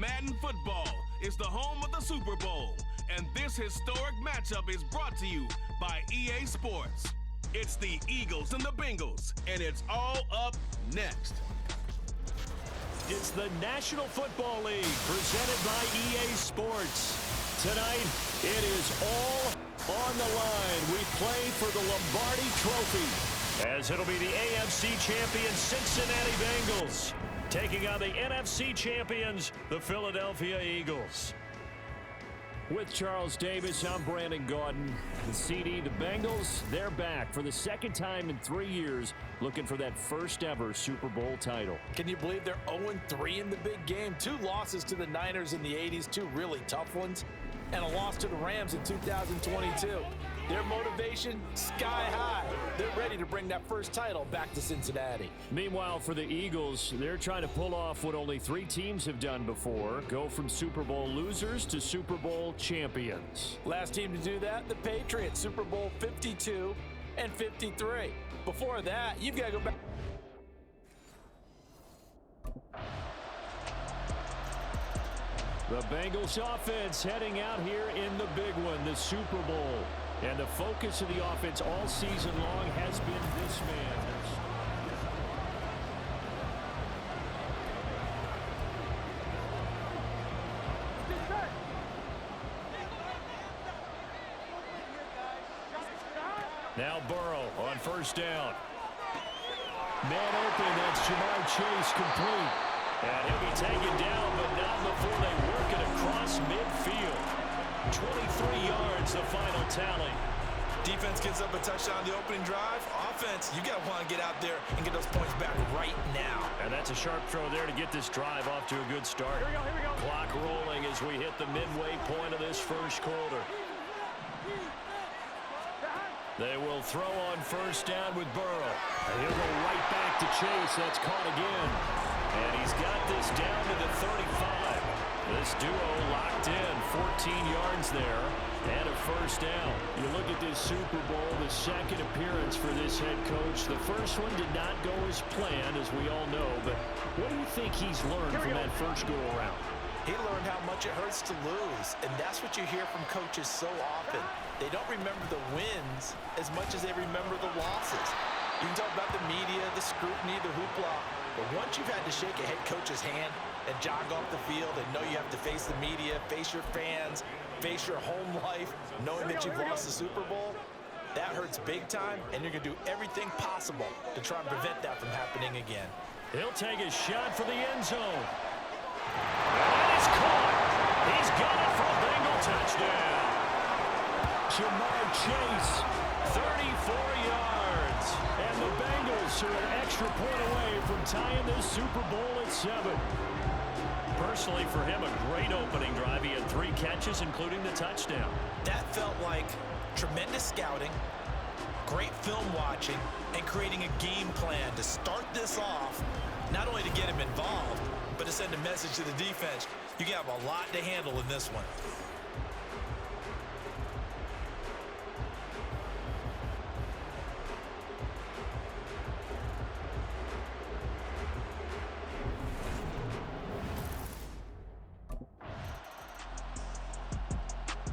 Madden Football is the home of the Super Bowl, and this historic matchup is brought to you by EA Sports. It's the Eagles and the Bengals, and it's all up next. It's the National Football League presented by EA Sports. Tonight, it is all on the line. We play for the Lombardi Trophy, as it'll be the AFC champion Cincinnati Bengals taking on the NFC champions, the Philadelphia Eagles. With Charles Davis, I'm Brandon Gaudin. The CD, the Bengals, they're back for the second time in 3 years, looking for that first ever Super Bowl title. Can you believe they're 0-3 in the big game? 2 losses to the Niners in the 80s, 2 really tough ones, and a loss to the Rams in 2022. Their motivation, sky high. They're ready to bring that first title back to Cincinnati. Meanwhile, for the Eagles, they're trying to pull off what only 3 teams have done before, go from Super Bowl losers to Super Bowl champions. Last team to do that, the Patriots, Super Bowl 52 and 53. Before that, you've got to go back. The Bengals offense heading out here in the big one, the Super Bowl. And the focus of the offense all season long has been this man. Now Burrow on first down. Man open, that's Jamar Chase complete. And he'll be taken down, but not before they work it across midfield. 23 yards, the final tally. Defense gives up a touchdown on the opening drive. Offense, you got to want to get out there and get those points back right now. And that's a sharp throw there to get this drive off to a good start. Here we go. Clock rolling as we hit the midway point of this first quarter. They will throw on first down with Burrow. And he'll go right back to Chase. That's caught again. And he's got this down to the 35. This duo locked in, 14 yards there, and a first down. You look at this Super Bowl, the second appearance for this head coach. The first one did not go as planned, as we all know, but what do you think he's learned from that first go-around? He learned how much it hurts to lose, and that's what you hear from coaches so often. They don't remember the wins as much as they remember the losses. You can talk about the media, the scrutiny, the hoopla, but once you've had to shake a head coach's hand and jog off the field and know you have to face the media, face your fans, face your home life, knowing that you've lost the Super Bowl, that hurts big time, and you're going to do everything possible to try and prevent that from happening again. He'll take a shot for the end zone. And it's caught. He's got it for a Bengal touchdown. Jamar Chase, 34 yards. And the Bengals are an extra point away from tying this Super Bowl at 7. Personally, for him, a great opening drive. He had 3 catches, including the touchdown. That felt like tremendous scouting, great film watching, and creating a game plan to start this off, not only to get him involved, but to send a message to the defense. You have a lot to handle in this one.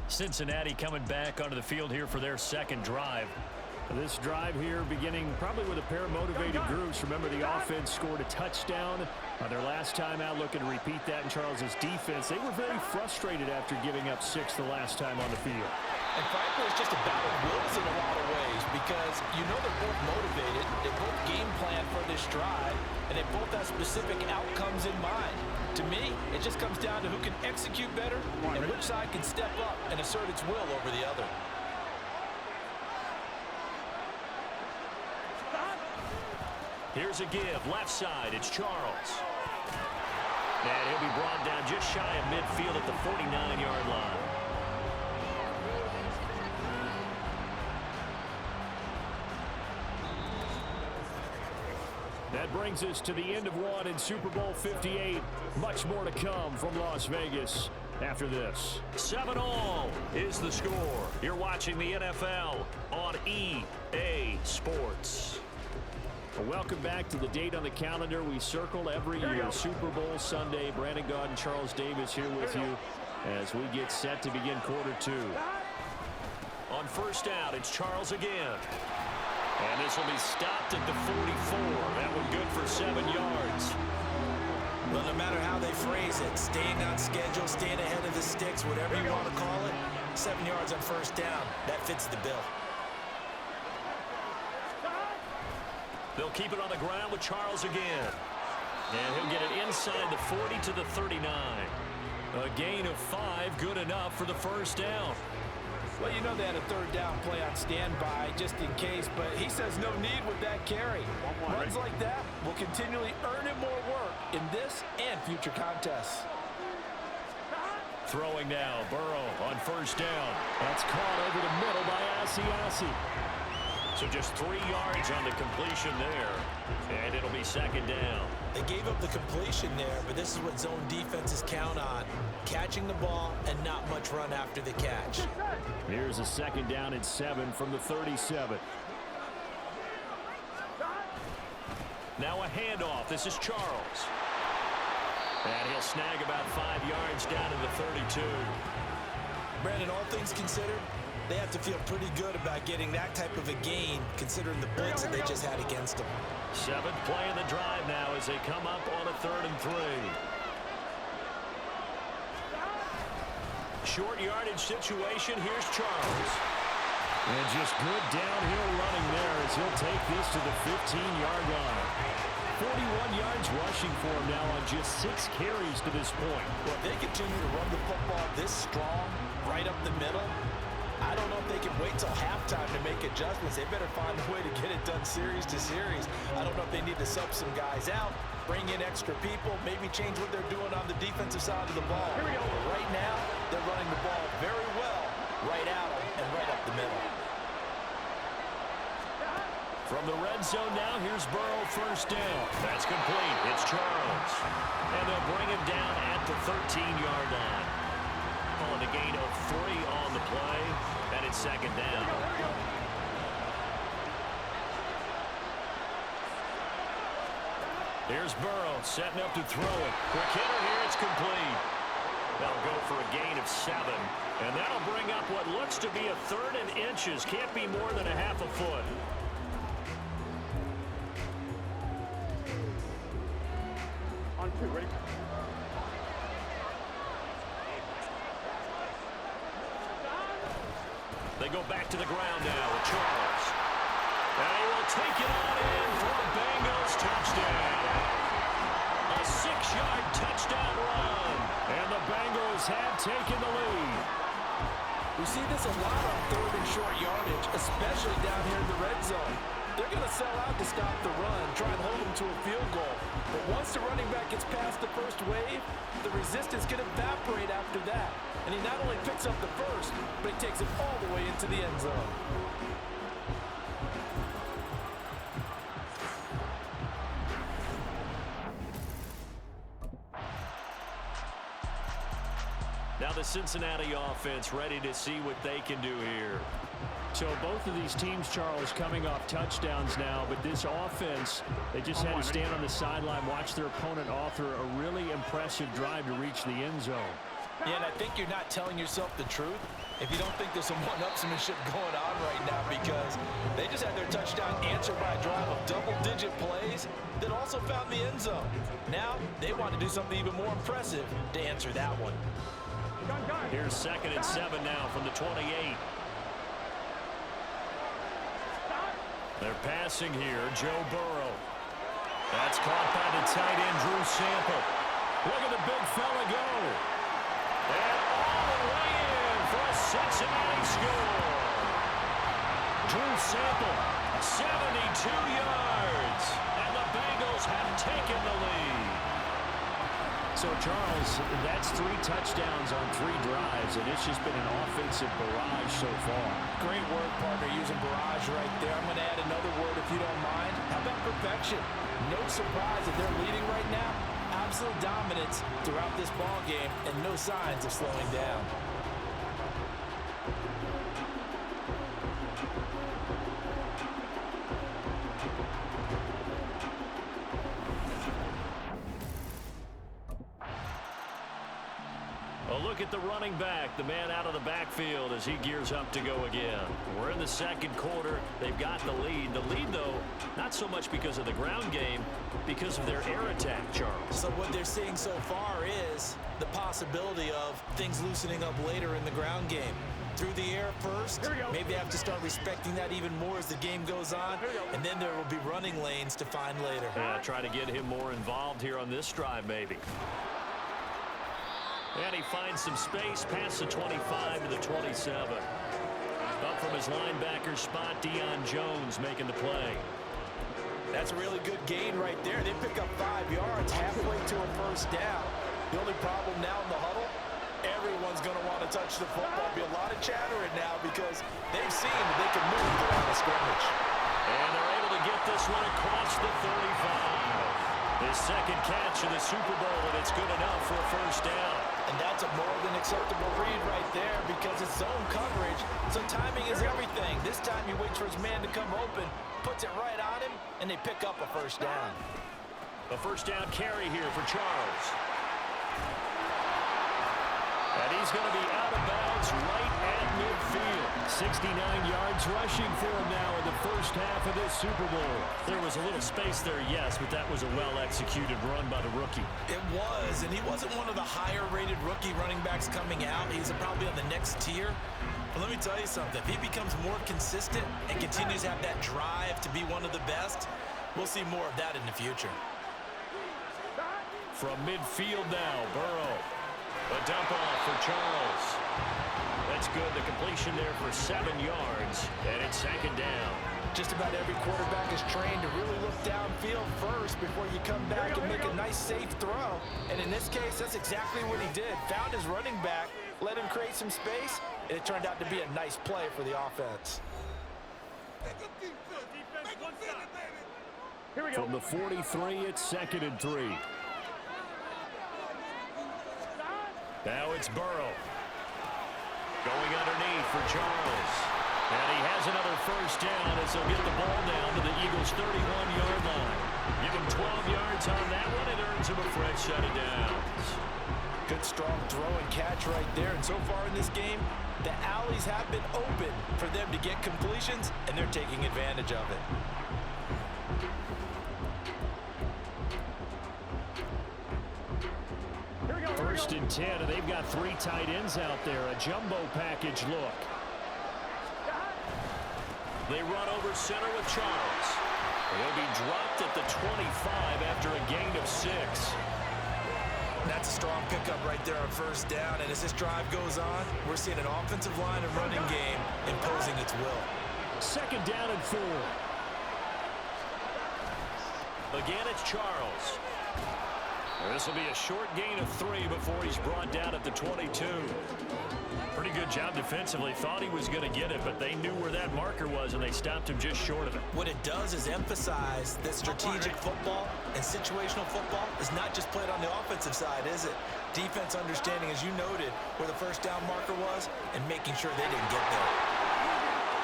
Cincinnati coming back onto the field here for their second drive. This drive here beginning probably with a pair of motivated groups. Remember, the offense scored a touchdown on their last time out, looking to repeat that in Charles's defense. They were very frustrated after giving up 6 the last time on the field. And frankly, it's just a battle of wills in a lot of ways because you know they're both motivated, they both game plan for this drive, and they both have specific outcomes in mind. To me, it just comes down to who can execute better and which side can step up and assert its will over the other. Here's a give, left side, it's Charles. And he'll be brought down just shy of midfield at the 49-yard line. That brings us to the end of one in Super Bowl 58. Much more to come from Las Vegas after this. 7-all is the score. You're watching the NFL on EA Sports. Welcome back to the date on the calendar we circle every year. Super Bowl Sunday. Brandon Gaud and Charles Davis here with you as we get set to begin quarter two. On first down, it's Charles again. And this will be stopped at the 44. That one good for 7 yards. Well, no matter how they phrase it, staying on schedule, staying ahead of the sticks, whatever you want to call it, 7 yards on first down, that fits the bill. They'll keep it on the ground with Charles again. And he'll get it inside the 40 to the 39. A gain of 5, good enough for the first down. Well, you know they had a third down play on standby just in case, but he says no need with that carry. Runs like that will continually earn him more work in this and future contests. Throwing now, Burrow on first down. That's caught over the middle by Asiasi. So just 3 yards on the completion there, and it'll be second down. They gave up the completion there, but this is what zone defenses count on. Catching the ball and not much run after the catch. Here's a second down and 7 from the 37. Now a handoff. This is Charles. And he'll snag about 5 yards down to the 32. Brandon, all things considered, they have to feel pretty good about getting that type of a gain, considering the blitz that they just had against them. 7th play of the drive now as they come up on a 3rd and 3. Short yardage situation. Here's Charles. And just good downhill running there as he'll take this to the 15-yard line. 41 yards rushing for him now on just 6 carries to this point. Well, if they continue to run the football this strong, right up the middle, I don't know if they can wait till halftime to make adjustments. They better find a way to get it done series to series. I don't know if they need to sub some guys out, bring in extra people, maybe change what they're doing on the defensive side of the ball. But right now, they're running the ball very well, right out and right up the middle. From the red zone now, here's Burrow first down. That's complete. It's Charles. And they'll bring him down at the 13-yard line. Calling a gain of 3 on the play, and it's second down. Here's Burrow setting up to throw it. Quick hitter here, it's complete. That'll go for a gain of 7, and that'll bring up what looks to be a 3rd and inches. Can't be more than a half a foot. On 2, ready? They go back to the ground now with Charles. And he will take it on in for the Bengals touchdown. A 6-yard touchdown run. And the Bengals have taken the lead. We see this a lot on 3rd and short yardage, especially down here in the red zone. They're going to sell out to stop the run, try and hold them to a field goal. But once the running back gets past the first wave, the resistance can evaporate after that. And he not only picks up the first, but he takes it all the way into the end zone. Now the Cincinnati offense ready to see what they can do here. So both of these teams, Charles, coming off touchdowns now, but this offense, they just had to stand on the sideline, watch their opponent author a really impressive drive to reach the end zone. Yeah, and I think you're not telling yourself the truth if you don't think there's some one-upsmanship going on right now, because they just had their touchdown answered by a drive of double-digit plays that also found the end zone. Now they want to do something even more impressive to answer that one. Here's 2nd and 7 now from the 28. They're passing here, Joe Burrow. That's caught by the tight end, Drew Sample. Look at the big fella go. And all the way in for a Cincinnati score. Drew Sample, 72 yards. And the Bengals have taken the lead. So, Charles, that's 3 touchdowns on 3 drives, and it's just been an offensive barrage so far. Great word, partner, using barrage right there. I'm going to add another word if you don't mind. How about perfection? No surprise that they're leading right now. Absolute dominance throughout this ball game and no signs of slowing down. look at the running back, the man out of the backfield as he gears up to go again. We're in the second quarter. They've got the lead. The lead, though, not so much because of the ground game, because of their air attack, Charles. So what they're seeing so far is the possibility of things loosening up later in the ground game. Through the air first, maybe they have to start respecting that even more as the game goes on, and then there will be running lanes to find later. Yeah, try to get him more involved here on this drive, maybe. And he finds some space past the 25 to the 27. Up from his linebacker spot, Deion Jones making the play. That's a really good gain right there. They pick up 5 yards halfway to a first down. The only problem now in the huddle, everyone's going to want to touch the football. Be a lot of chattering now because they've seen that they can move the line of scrimmage. And they're able to get this one across the 35. His second catch of the Super Bowl, and it's good enough for a first down. And that's a more than acceptable read right there because it's zone coverage, so timing is everything. This time he waits for his man to come open, puts it right on him, and they pick up a first down. A first down carry here for Charles. And he's going to be out of bounds right at midfield. 69 yards rushing for him now in the first half of this Super Bowl. There was a little space there, yes, but that was a well-executed run by the rookie. It was, and he wasn't one of the higher-rated rookie running backs coming out. He's probably on the next tier. But let me tell you something. If he becomes more consistent and continues to have that drive to be one of the best, we'll see more of that in the future. From midfield now, Burrow. A dump off for Charles. That's good. The completion there for 7 yards, and it's second down. Just about every quarterback is trained to really look downfield first before you come back and make a nice, safe throw. And in this case, that's exactly what he did. Found his running back, let him create some space, and it turned out to be a nice play for the offense. From the 43, it's 2nd and 3. Now it's Burrow. Going underneath for Charles. And he has another first down as they'll get the ball down to the Eagles' 31-yard line. Give him 12 yards on that one. It earns him a fresh set of downs. Good, strong throw and catch right there. And so far in this game, the alleys have been open for them to get completions, and they're taking advantage of it. First and 10, and they've got 3 tight ends out there. A jumbo package look. They run over center with Charles. He'll be dropped at the 25 after a gain of 6. That's a strong pickup right there on first down, and as this drive goes on, we're seeing an offensive line and running game imposing its will. Second down and 4. Again, it's Charles. This will be a short gain of 3 before he's brought down at the 22. Pretty good job defensively. Thought he was going to get it, but they knew where that marker was, and they stopped him just short of it. What it does is emphasize that strategic football and situational football is not just played on the offensive side, is it? Defense understanding, as you noted, where the first down marker was and making sure they didn't get there.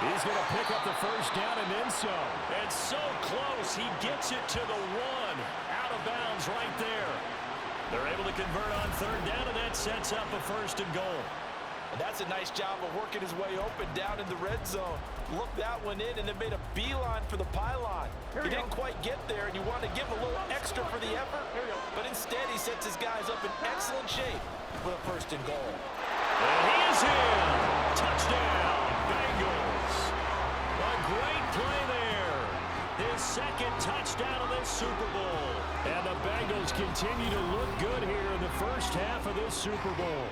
He's going to pick up the first down and then some. And so close, he gets it to the 1. Out of bounds right there. They're able to convert on third down, and that sets up a 1st and goal. And that's a nice job of working his way open down in the red zone. Looked that one in and then made a beeline for the pylon. He didn't quite get there, and you want to give him a little extra for the effort. But instead, he sets his guys up in excellent shape for the 1st and goal. And he is in. Touchdown, Bengals. A great play there. His 2nd touchdown of this Super Bowl. And the Bengals continue to look good here in the first half of this Super Bowl.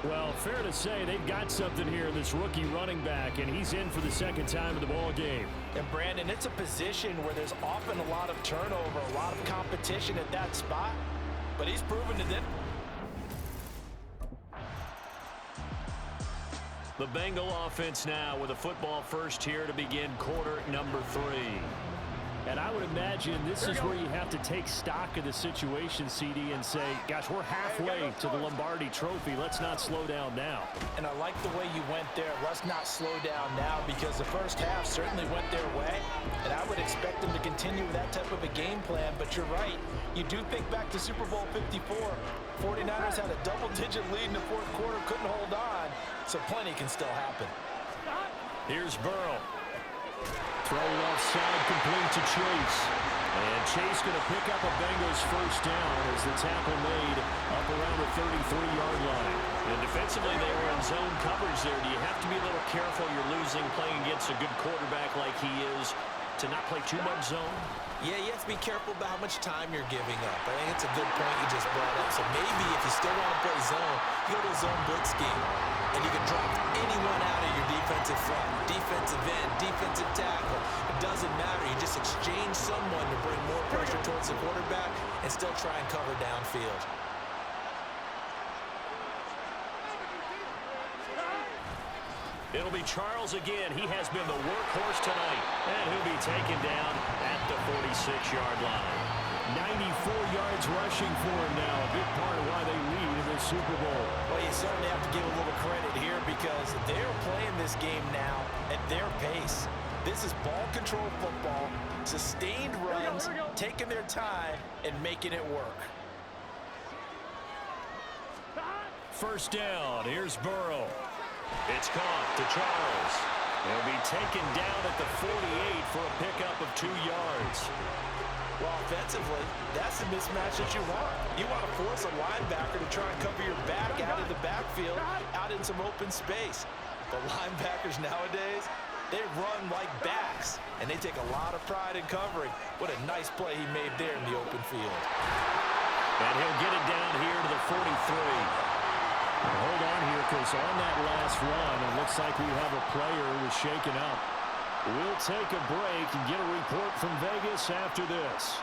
Well, fair to say they've got something here in this rookie running back, and he's in for the 2nd time of the ball game. And Brandon, it's a position where there's often a lot of turnover, a lot of competition at that spot, but he's proven to them. The Bengal offense now with a football first here to begin quarter number 3. And I would admit imagine this is where you have to take stock of the situation, CD, and say, gosh, we're halfway to the Lombardi Trophy. Let's not slow down now. And I like the way you went there. Let's not slow down now, because the first half certainly went their way. And I would expect them to continue with that type of a game plan. But you're right. You do think back to Super Bowl 54. 49ers had a double-digit lead in the fourth quarter, couldn't hold on. So plenty can still happen. Here's Burrow. Throw left side, complete to Chase. And Chase going to pick up a Bengals first down as the tackle made up around the 33-yard line. And defensively, they were in zone coverage there. Do you have to be a little careful? You're losing, playing against a good quarterback like he is, to not play too much zone? Yeah, you have to be careful about how much time you're giving up. I think it's a good point you just brought up. So maybe if you still want to play zone, you go to a zone blitz scheme, and you can drop anyone out of your defensive front, defensive end, defensive tackle. It doesn't matter. You just exchange someone to bring more pressure towards the quarterback and still try and cover downfield. It'll be Charles again. He has been the workhorse tonight. And he'll be taken down at the 46-yard line. 94 yards rushing for him now. A big part of why they lead in the Super Bowl. Well, you certainly have to give a little credit here because they're playing this game now at their pace. This is ball control football, sustained runs, taking their time, and making it work. First down. Here's Burrow. It's caught to Charles. He'll be taken down at the 48 for a pickup of 2 yards. Well, offensively, that's the mismatch that you want. You want to force a linebacker to try and cover your back out of the backfield, out in some open space. But linebackers nowadays, they run like backs, and they take a lot of pride in covering. What a nice play he made there in the open field. And he'll get it down here to the 43. Hold on here, because on that last run, it looks like we have a player who was shaken up. We'll take a break and get a report from Vegas after this.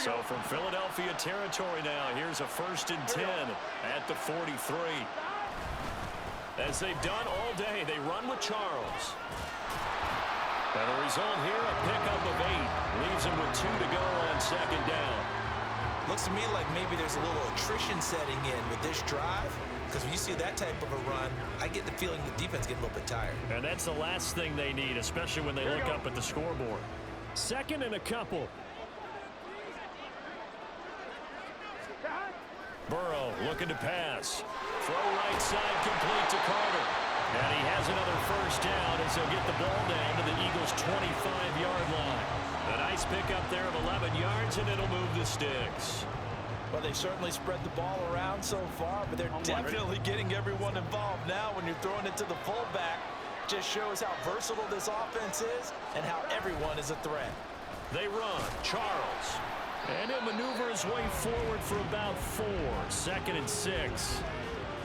So from Philadelphia territory now, here's a 1st and 10 at the 43. As they've done all day, they run with Charles. And the result here, a pickup of 8. Leaves him with 2 to go on 2nd down. Looks to me like maybe there's a little attrition setting in with this drive, because when you see that type of a run, I get the feeling the defense getting a little bit tired. And that's the last thing they need, especially when they look up at the scoreboard. 2nd and a couple. Burrow looking to pass. Throw right side, complete to Carter. And he has another first down as he'll get the ball down to the Eagles' 25-yard line. A nice pickup there of 11 yards, and it'll move the sticks. Well, they've certainly spread the ball around so far, but they're definitely getting everyone involved now when you're throwing it to the fullback. Just shows how versatile this offense is and how everyone is a threat. They run. Charles. And he'll maneuver his way forward for about 4. 2nd and 6.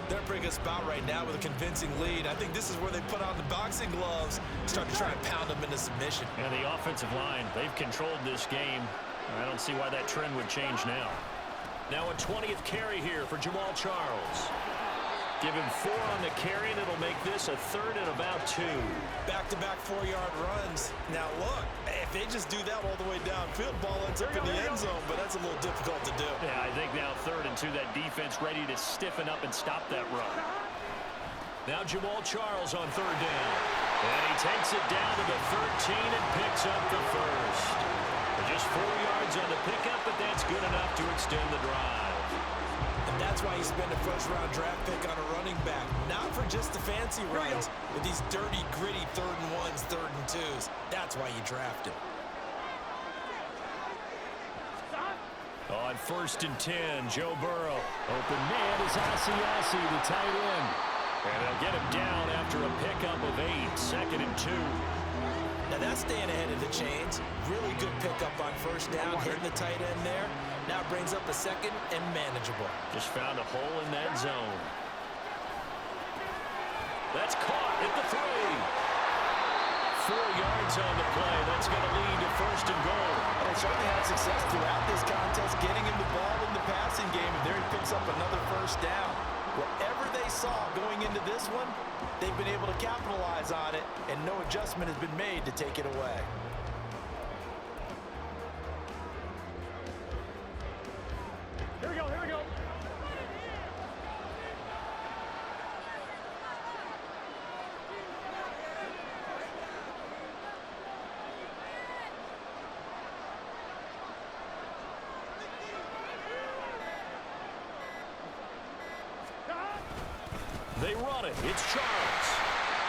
They're in a pretty good spot right now with a convincing lead. I think this is where they put on the boxing gloves, start to try and pound them into submission. And the offensive line, they've controlled this game. I don't see why that trend would change now. Now a 20th carry here for Jamal Charles. Give him 4 on the carry, and it'll make this a 3rd and about 2. Back-to-back 4-yard runs. Now look, if they just do that all the way downfield, ball ends up in the end zone, but that's a little difficult to do. Yeah, I think now 3rd and 2, that defense ready to stiffen up and stop that run. Now Jamal Charles on 3rd down. And he takes it down to the 13 and picks up the first. Just 4 yards on the pickup, but that's good enough to extend the drive. And that's why you spend a first-round draft pick on a running back, not for just the fancy runs, but these dirty, gritty 3rd and 1s, 3rd and 2s. That's why you draft him. On 1st and 10, Joe Burrow. Open man is Asiasi, the tight end. And they'll get him down after a pickup of 8, 2nd and 2. Now that's staying ahead of the chains. Really good pickup on 1st down, hitting the tight end there. Now brings up a 2nd and manageable. Just found a hole in that zone. That's caught at the 3. 4 yards on the play. That's going to lead to 1st and goal. Well, they certainly had success throughout this contest, getting him the ball in the passing game, and there he picks up another 1st down. Wherever they they saw going into this one, they've been able to capitalize on it, and no adjustment has been made to take it away. Here we go, here we go. They run it. It's Charles.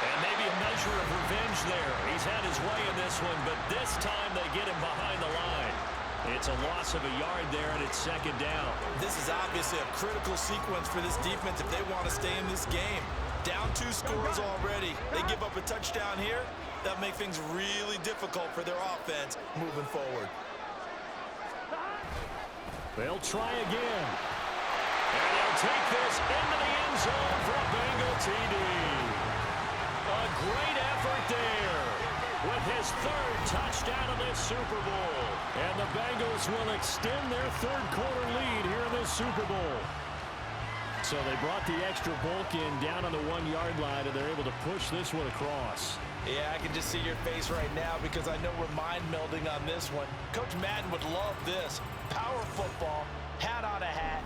And maybe a measure of revenge there. He's had his way in this one, but this time they get him behind the line. It's a loss of a yard there, and it's second down. This is obviously a critical sequence for this defense if they want to stay in this game. Down 2 scores already. They give up a touchdown here. That'll make things really difficult for their offense moving forward. They'll try again. And they'll take this into the end zone for a Bengal TD. A great effort there with his 3rd touchdown of this Super Bowl. And the Bengals will extend their 3rd quarter lead here in this Super Bowl. So they brought the extra bulk in down on the 1-yard line, and they're able to push this one across. Yeah, I can just see your face right now because I know we're mind melding on this one. Coach Madden would love this. Power football, hat on a hat.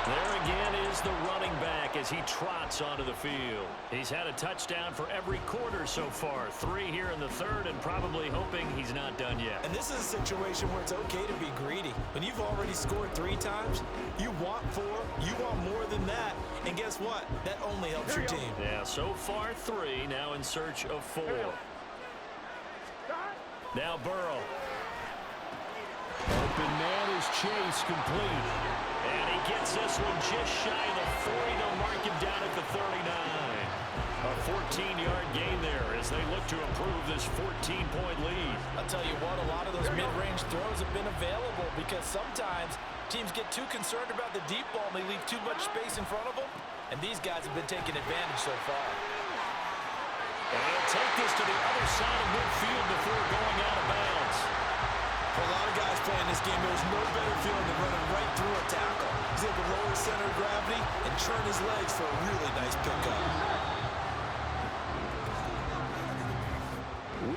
There again is the running back as he trots onto the field. He's had a touchdown for every quarter so far. 3 here in the 3rd, and probably hoping he's not done yet. And this is a situation where it's okay to be greedy. When you've already scored 3 times, you want 4, you want more than that. And guess what? That only helps your team. Yeah, so far 3, now in search of 4. Now Burrow. Open man is Chase, complete. And he gets this one just shy of the 40. They'll mark him down at the 39. A 14-yard gain there as they look to improve this 14-point lead. I'll tell you what, a lot of those mid-range throws have been available because sometimes teams get too concerned about the deep ball and they leave too much space in front of them. And these guys have been taking advantage so far. And he'll take this to the other side of midfield before going out of bounds. For a lot of guys playing this game, there's no better feeling than running right through a tackle. He's able to lower his center of gravity and turn his legs for a really nice pickup.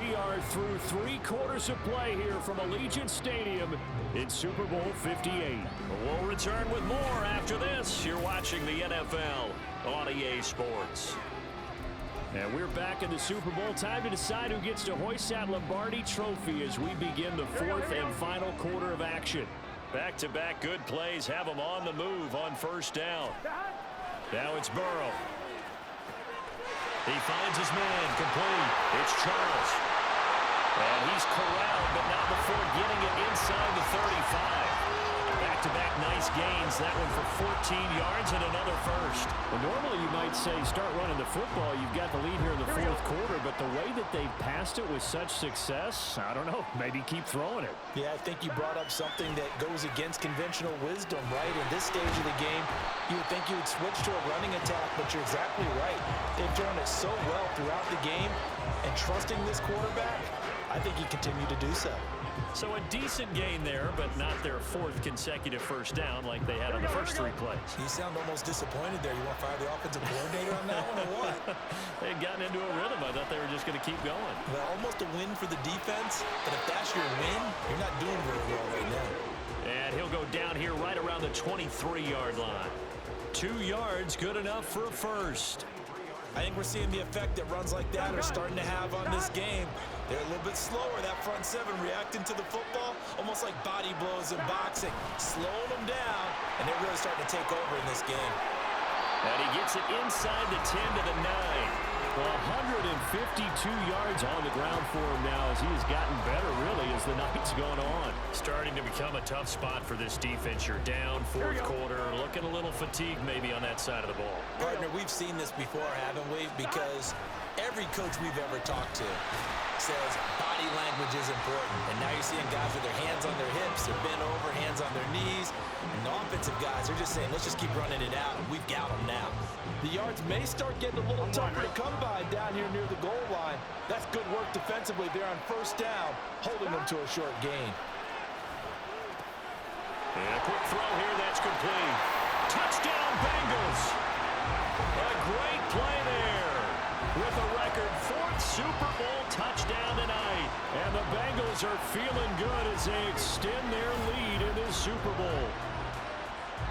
We are through 3 quarters of play here from Allegiant Stadium in Super Bowl 58. We'll return with more after this. You're watching the NFL on EA Sports. And we're back in the Super Bowl. Time to decide who gets to hoist that Lombardi trophy as we begin the 4th and final quarter of action. Back-to-back good plays have them on the move on 1st down. Now it's Burrow. He finds his man, complete. It's Charles. And he's corralled, but not before getting it inside the 35. Back-to-back nice gains. That one for 14 yards and another first. Well, normally you might say start running the football. You've got the lead here in the 4th quarter, but the way that they've passed it with such success, I don't know, maybe keep throwing it. Yeah, I think you brought up something that goes against conventional wisdom, right? In this stage of the game, you would think you would switch to a running attack, but you're exactly right. They've done it so well throughout the game, and trusting this quarterback, I think you continue to do so. So a decent gain there, but not their 4th consecutive 1st down like they had on the first 3 plays. You sound almost disappointed there. You want to fire the offensive coordinator on that one or what? They had gotten into a rhythm. I thought they were just going to keep going. Well, almost a win for the defense, but if that's your win, you're not doing very well right now. And he'll go down here right around the 23-yard line. 2 yards, good enough for a first. I think we're seeing the effect that runs like that are starting to have on this game. They're a little bit slower, that front 7 reacting to the football, almost like body blows in boxing, slowing them down, and they're really starting to take over in this game. And he gets it inside the 10 to the 9. 152 yards on the ground for him now as he has gotten better, really, as the night's gone on. Starting to become a tough spot for this defense. You're down 4th quarter, looking a little fatigued maybe on that side of the ball. Partner, we've seen this before, haven't we? Because every coach we've ever talked to says body language is important. And now you're seeing guys with their hands on their hips, they're bent over, hands on their knees. And the offensive guys are just saying, let's just keep running it out, and we've got them now. The yards may start getting a little tougher to come by down here near the goal line. That's good work defensively there on 1st down, holding them to a short gain. And a quick throw here that's complete. Touchdown, Bengals. A great play there. With a record 4th Super Bowl touchdown tonight. And the Bengals are feeling good as they extend their lead in this Super Bowl.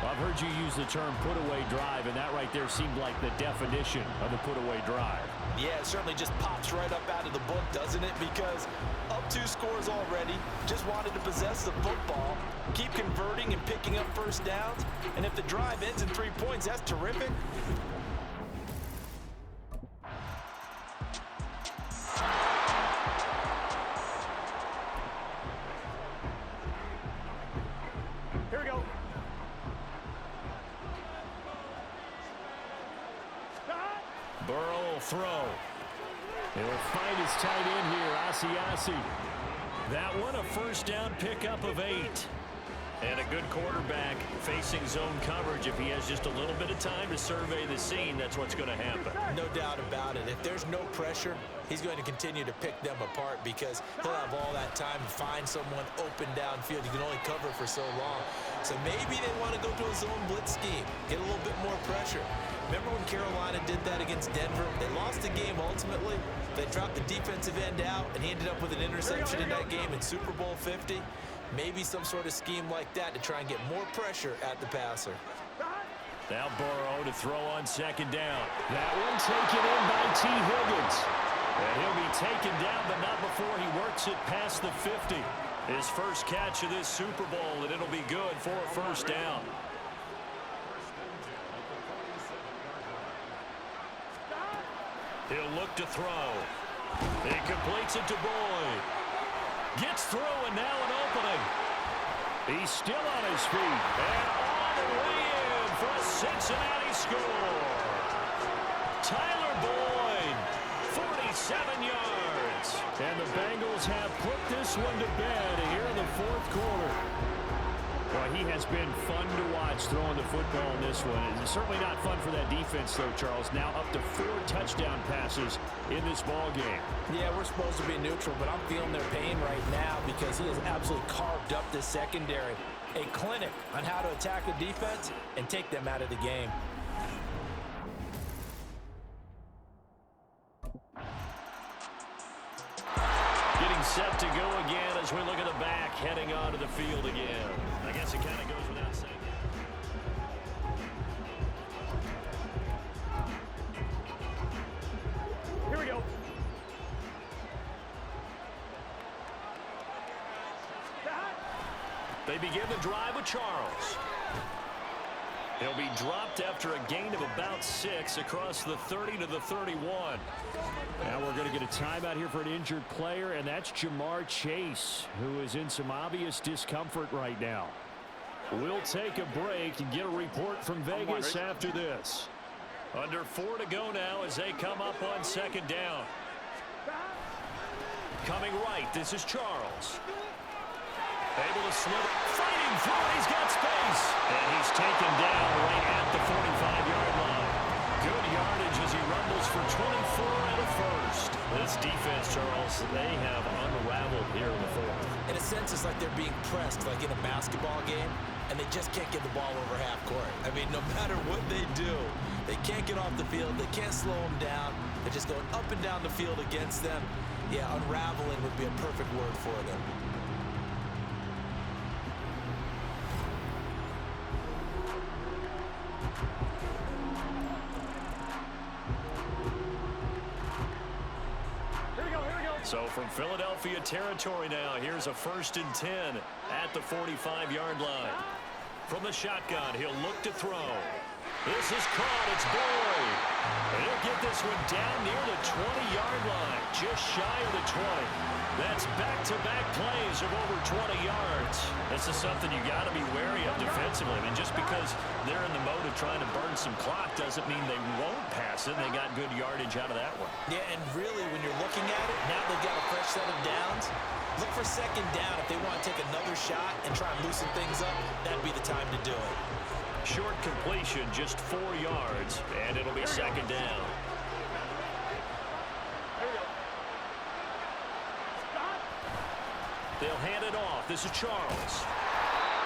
I've heard you use the term put-away drive, and that right there seemed like the definition of a put-away drive. Yeah, it certainly just pops right up out of the book, doesn't it? Because up 2 scores already, just wanted to possess the football, keep converting and picking up first downs, and if the drive ends in 3 points, that's terrific. Here we go. Burrow will throw. He'll find his tight end here, Asiasi. That one a first down pickup of 8. And a good quarterback facing zone coverage. If he has just a little bit of time to survey the scene, that's what's going to happen. No doubt about it. If there's no pressure, he's going to continue to pick them apart because he'll have all that time to find someone open downfield. You can only cover for so long. So maybe they want to go to a zone blitz scheme, get a little bit more pressure. Remember when Carolina did that against Denver? They lost the game ultimately. They dropped the defensive end out, and he ended up with an interception in that game in Super Bowl 50. Maybe some sort of scheme like that to try and get more pressure at the passer. Now Burrow to throw on second down. That one taken in by T. Higgins. And he'll be taken down, but not before he works it past the 50. His first catch of this Super Bowl, and it'll be good for a first down. He'll look to throw. He completes it to Boyd. Gets through, and now an opening. He's still on his feet. And all the way in for a Cincinnati score. Tyler Boyd, 47 yards. And the Bengals have put this one to bed here in the 4th quarter. Well, he has been fun to watch throwing the football in this one. It's certainly not fun for that defense, though, Charles. Now up to 4 touchdown passes in this ball game. Yeah, we're supposed to be neutral, but I'm feeling their pain right now because he has absolutely carved up this secondary. A clinic on how to attack a defense and take them out of the game. Getting set to go again as we look at the back, heading onto the field again. I guess it kind of goes without saying. Here we go. They begin the drive with Charles. He'll be dropped after a gain of about 6 across the 30 to the 31. Now we're going to get a timeout here for an injured player, and that's Jamar Chase, who is in some obvious discomfort right now. We'll take a break and get a report from Vegas after this. Under 4 to go now as they come up on second down. Coming right, this is Charles. Able to slip, fighting through, he's got space. And he's taken down right at the 45-yard line. Good yardage as he rumbles for 24 and a first. This defense, Charles, they have unraveled here in the 4th. In a sense, it's like they're being pressed like in a basketball game, and they just can't get the ball over half court. I mean, no matter what they do, they can't get off the field. They can't slow them down. They're just going up and down the field against them. Yeah, unraveling would be a perfect word for them. So from Philadelphia territory now, here's a 1st and 10 at the 45-yard line. From the shotgun, he'll look to throw. This is caught. It's Boyd. And he'll get this one down near the 20-yard line, just shy of the 20. That's back-to-back plays of over 20 yards. This is something you got to be wary of defensively. I mean, just because they're in the mode of trying to burn some clock doesn't mean they won't pass it. They got good yardage out of that one. Yeah, and really, when you're looking at it, now they've got a fresh set of downs. Look for second down if they want to take another shot and try and loosen things up. That'd be the time to do it. Short completion, just 4 yards, and it'll be second down. They'll hand it off. This is Charles.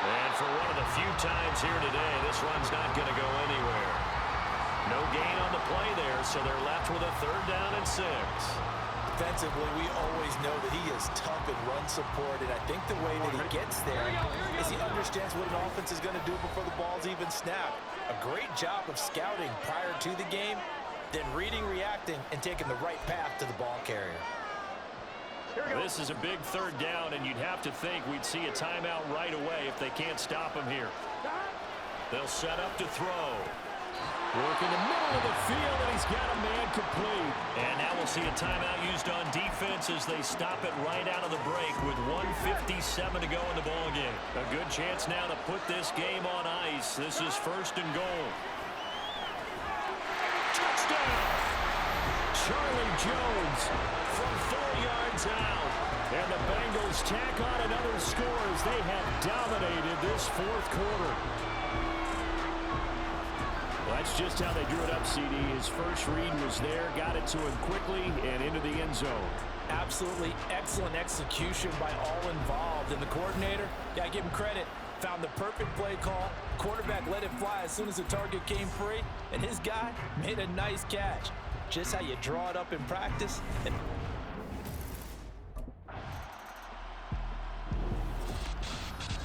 And for one of the few times here today, this run's not going to go anywhere. No gain on the play there, so they're left with a 3rd down and 6. Defensively, we always know that he is tough in run support, and I think the way that he gets there is he understands what an offense is going to do before the ball's even snapped. A great job of scouting prior to the game, then reading, reacting, and taking the right path to the ball carrier. This is a big 3rd down, and you'd have to think we'd see a timeout right away if they can't stop him here. They'll set up to throw. Work in the middle of the field, and he's got a man complete. And now we'll see a timeout used on defense as they stop it right out of the break with 1:57 to go in the ballgame. A good chance now to put this game on ice. This is 1st and goal. Touchdown! Charlie Jones from 4 yards out. And the Bengals tack on another score as they have dominated this 4th quarter. Well, that's just how they drew it up, CD. His first read was there, got it to him quickly, and into the end zone. Absolutely excellent execution by all involved. And the coordinator, gotta give him credit, found the perfect play call. Quarterback let it fly as soon as the target came free, and his guy made a nice catch. Just how you draw it up in practice.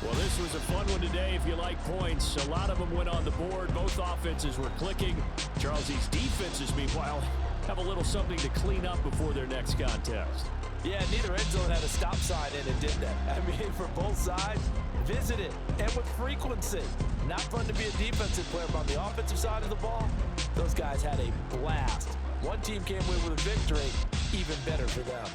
Well, this was a fun one today if you like points. A lot of them went on the board. Both offenses were clicking. Charles, these defenses, meanwhile, have a little something to clean up before their next contest. Yeah, neither end zone had a stop sign in it, did that? I mean, for both sides, visit it, and with frequency. Not fun to be a defensive player, but on the offensive side of the ball, those guys had a blast. One team came away with a victory, even better for them.